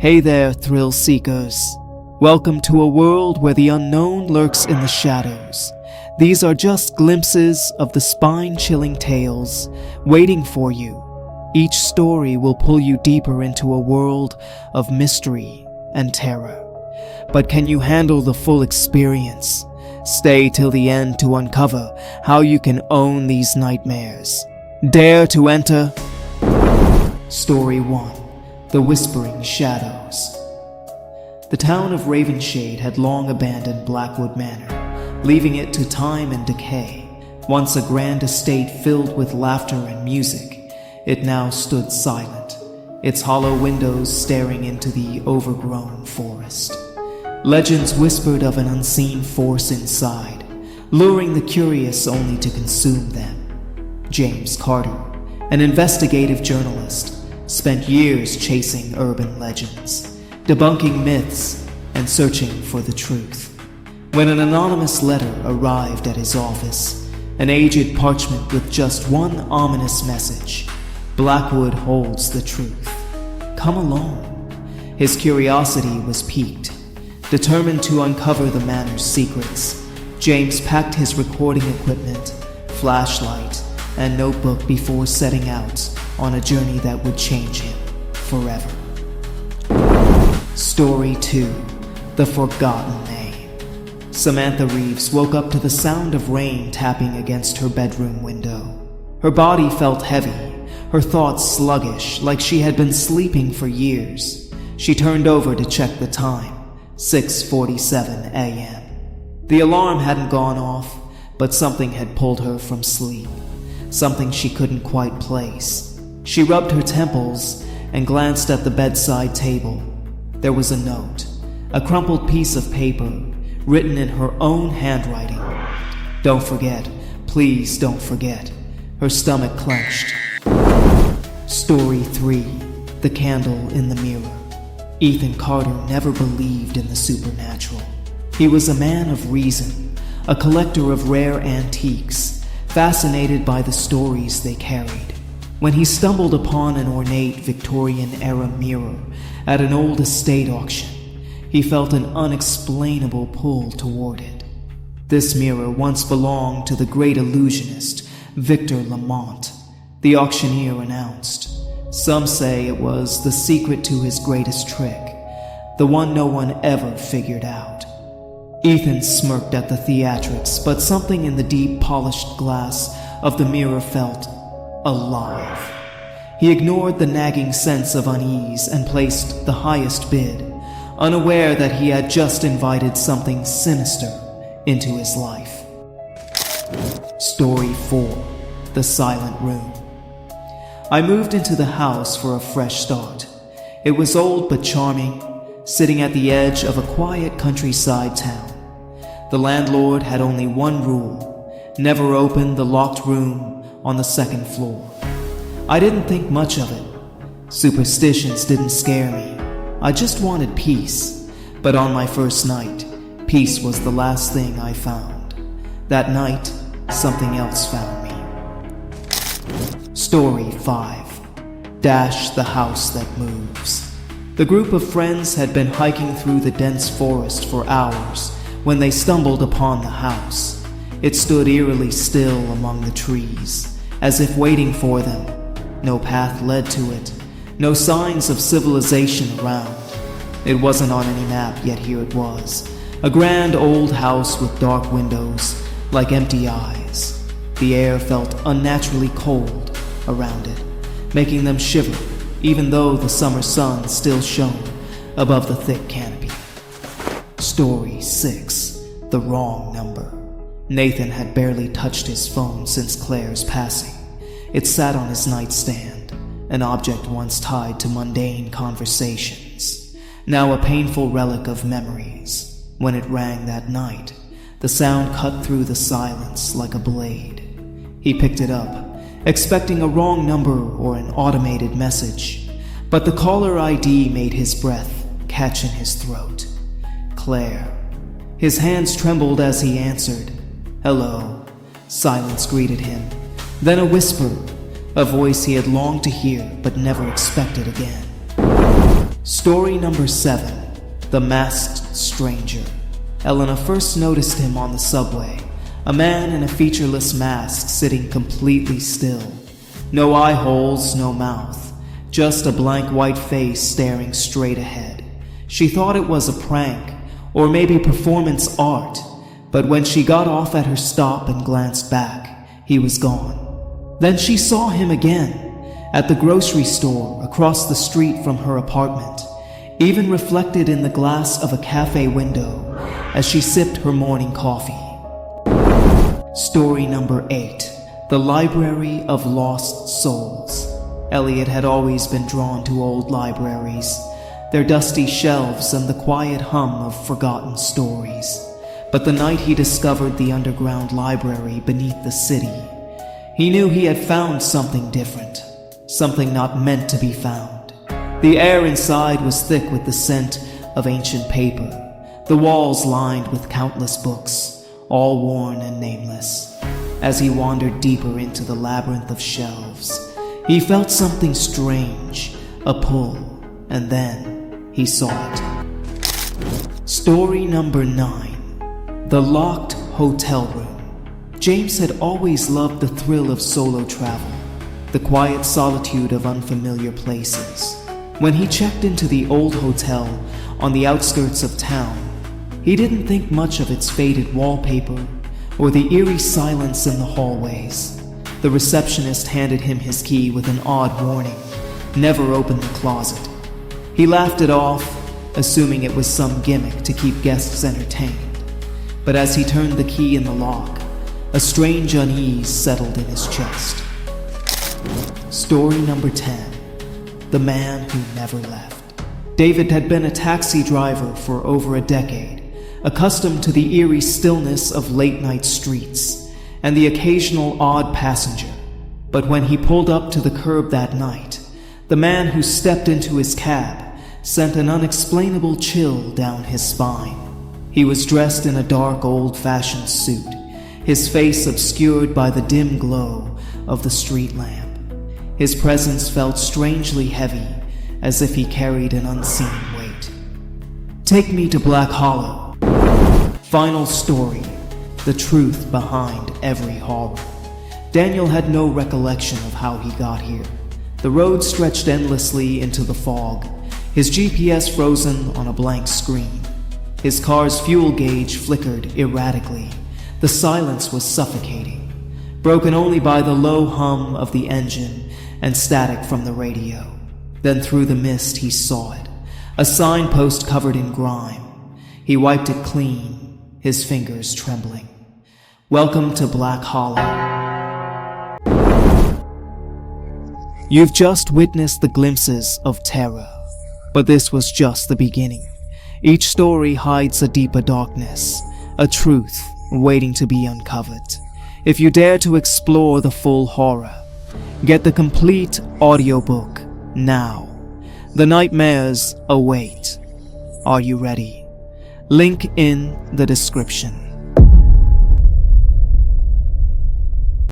Hey there, thrill seekers. Welcome to a world where the unknown lurks in the shadows. These are just glimpses of the spine-chilling tales waiting for you. Each story will pull you deeper into a world of mystery and terror. But can you handle the full experience? Stay till the end to uncover how you can own these nightmares. Dare to enter? Story 1. The Whispering Shadows. The town of Ravenshade had long abandoned Blackwood Manor, leaving it to time and decay. Once a grand estate filled with laughter and music, it now stood silent, its hollow windows staring into the overgrown forest. Legends whispered of an unseen force inside, luring the curious only to consume them. James Carter, an investigative journalist, spent years chasing urban legends, debunking myths, and searching for the truth. When an anonymous letter arrived at his office, an aged parchment with just one ominous message: Blackwood holds the truth. Come along. His curiosity was piqued. Determined to uncover the manor's secrets, James packed his recording equipment, flashlight, and notebook before setting out on a journey that would change him forever. Story 2. The Forgotten Name. Samantha Reeves woke up to the sound of rain tapping against her bedroom window. Her body felt heavy, her thoughts sluggish, like she had been sleeping for years. She turned over to check the time, 6:47 a.m. The alarm hadn't gone off, but something had pulled her from sleep, something she couldn't quite place. She rubbed her temples and glanced at the bedside table. There was a note, a crumpled piece of paper, written in her own handwriting. Don't forget, please don't forget. Her stomach clenched. Story 3. The Candle in the Mirror. Ethan Carter never believed in the supernatural. He was a man of reason, a collector of rare antiques, fascinated by the stories they carried. When he stumbled upon an ornate Victorian-era mirror at an old estate auction, he felt an unexplainable pull toward it. This mirror once belonged to the great illusionist Victor Lamont, the auctioneer announced. Some say it was the secret to his greatest trick, the one no one ever figured out. Ethan smirked at the theatrics, but something in the deep polished glass of the mirror felt alive. He ignored the nagging sense of unease and placed the highest bid, unaware that he had just invited something sinister into his life. Story 4. The Silent Room. I moved into the house for a fresh start. It was old but charming, sitting at the edge of a quiet countryside town. The landlord had only one rule: never open the locked room on the second floor. I didn't think much of it. Superstitions didn't scare me. I just wanted peace. But on my first night, peace was the last thing I found. That night, something else found me. Story 5. Dash the House That Moves. The group of friends had been hiking through the dense forest for hours when they stumbled upon the house. It stood eerily still among the trees, as if waiting for them. No path led to it, no signs of civilization around. It wasn't on any map, yet here it was. A grand old house with dark windows, like empty eyes. The air felt unnaturally cold around it, making them shiver, even though the summer sun still shone above the thick canopy. Story 6. The Wrong Number. Nathan had barely touched his phone since Claire's passing. It sat on his nightstand, an object once tied to mundane conversations, now a painful relic of memories. When it rang that night, the sound cut through the silence like a blade. He picked it up, expecting a wrong number or an automated message, but the caller ID made his breath catch in his throat. Claire. His hands trembled as he answered. Hello. Silence greeted him. Then a whisper, a voice he had longed to hear but never expected again. Story number 7. The Masked Stranger. Elena first noticed him on the subway, a man in a featureless mask sitting completely still. No eye holes, no mouth, just a blank white face staring straight ahead. She thought it was a prank, or maybe performance art, but when she got off at her stop and glanced back, he was gone. Then she saw him again, at the grocery store across the street from her apartment, even reflected in the glass of a cafe window as she sipped her morning coffee. Story number 8. The Library of Lost Souls. Elliot had always been drawn to old libraries, their dusty shelves and the quiet hum of forgotten stories. But the night he discovered the underground library beneath the city, he knew he had found something different. Something not meant to be found. The air inside was thick with the scent of ancient paper, the walls lined with countless books, all worn and nameless. As he wandered deeper into the labyrinth of shelves, he felt something strange, a pull, and then he saw it. Story number 9. The Locked Hotel Room. James had always loved the thrill of solo travel, the quiet solitude of unfamiliar places. When he checked into the old hotel on the outskirts of town, he didn't think much of its faded wallpaper or the eerie silence in the hallways. The receptionist handed him his key with an odd warning: never open the closet. He laughed it off, assuming it was some gimmick to keep guests entertained. But as he turned the key in the lock, a strange unease settled in his chest. Story number 10. The Man Who Never Left. David had been a taxi driver for over a decade, accustomed to the eerie stillness of late-night streets and the occasional odd passenger. But when he pulled up to the curb that night, the man who stepped into his cab sent an unexplainable chill down his spine. He was dressed in a dark, old-fashioned suit, his face obscured by the dim glow of the street lamp. His presence felt strangely heavy, as if he carried an unseen weight. Take me to Black Hollow. Final story. The truth behind every horror. Daniel had no recollection of how he got here. The road stretched endlessly into the fog, his GPS frozen on a blank screen. His car's fuel gauge flickered erratically. The silence was suffocating, broken only by the low hum of the engine and static from the radio. Then through the mist he saw it, a signpost covered in grime. He wiped it clean, his fingers trembling. Welcome to Black Hollow. You've just witnessed the glimpses of terror, but this was just the beginning. Each story hides a deeper darkness, a truth waiting to be uncovered. If you dare to explore the full horror, get the complete audiobook now. The nightmares await. Are you ready? Link in the description.